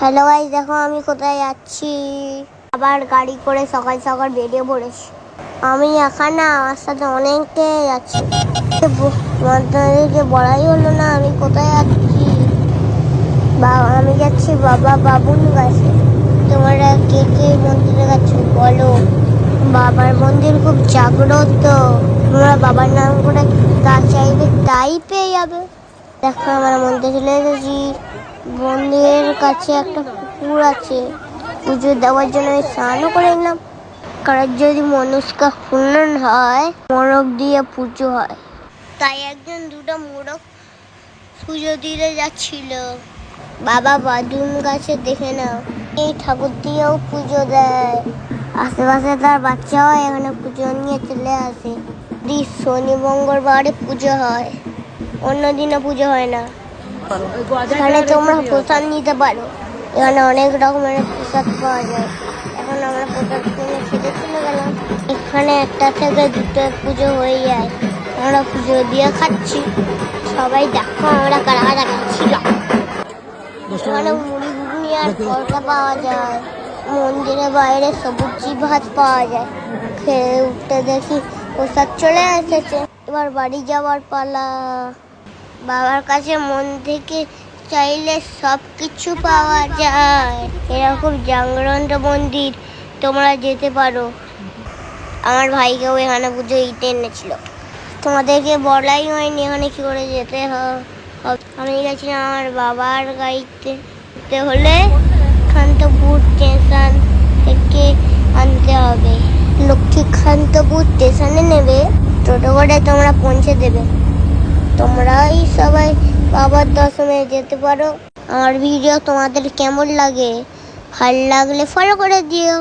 Hello guys, দেখো আমি কোথায় যাচ্ছি। আবার গাড়ি করে সকাল সকাল বেরিয়ে পড়েছি। আমি এখানে আমার সাথে অনেকে যাচ্ছি। তোমাদেরকে বলাই হলো না আমি কোথায় যাচ্ছি। আমি যাচ্ছি বাবা বাবুন কাছে। তোমরা কে কে মন্দিরে গেছো বলো। বাবার মন্দির খুব জাগ্রত। তোমরা বাবার নাম করে তা চাইবে তাই পেয়ে যাবে। দেখো আমরা মন্দিরে চলে এসেছি। মন্দিরের কাছে একটা পুকুর আছে। পুজো দেওয়ার জন্য আমি স্নানও করে নিলাম। কারণ যদি মনস্কা পূর্ণ হয়, মোরগ দিয়ে পুজো হয়। তাই একজন দুটো মোরগ পুজো দিতে যাচ্ছিল। বাবা বাদুন গাছে দেখে নাও, এই ঠাকুর দিয়েও পুজো দেয়। আশেপাশে তার বাচ্চাও এখানে পুজো নিয়ে চলে আসে। শনি মঙ্গলবারে পুজো হয়, অন্য দিনে পুজো হয় না। এখানে তোমরা প্রসাদ নিতে পারো। এখানে অনেক রকমের প্রসাদ পাওয়া যায়। এখন আমরা প্রসাদ কিনে খেতে চলে গেলাম। এখানে একটা থেকে দুটো পুজো হয়ে যায়। আমরা পুজো দিয়ে খাচ্ছি। সবাই দেখো আমরা কারা কারা খাচ্ছিলাম। এখানে মুড়ি ঘুগনি আর পরোটা পাওয়া যায়। মন্দিরের বাইরে সবজি ভাত পাওয়া যায়। খেয়ে উঠতে দেখি প্রসাদ চলে এসেছে। এবার বাড়ি যাওয়ার পালা। বাবার কাছে মন থেকে চাইলে সব কিছু পাওয়া যায়। এরকম জাগ্রত মন্দির তোমরা যেতে পারো। আমার ভাইকেও এখানে পুজো দিতে এনেছিল। তোমাদেরকে বলাই হয়নি এখানে কি করে যেতে হয়। আমি গেছিলাম আমার বাবার গাড়িতে হলে খান্তপুর স্টেশন থেকে আনতে হবে। লক্ষ্মীকান্তপুর স্টেশনে নেবে, টোটো করে তোমরা পৌঁছে দেবে। তোমরাই সবাই বাবার দর্শনে যেতে পারো। আমার ভিডিও তোমাদের কেমন লাগে, ভালো লাগলে ফলো করে দিও।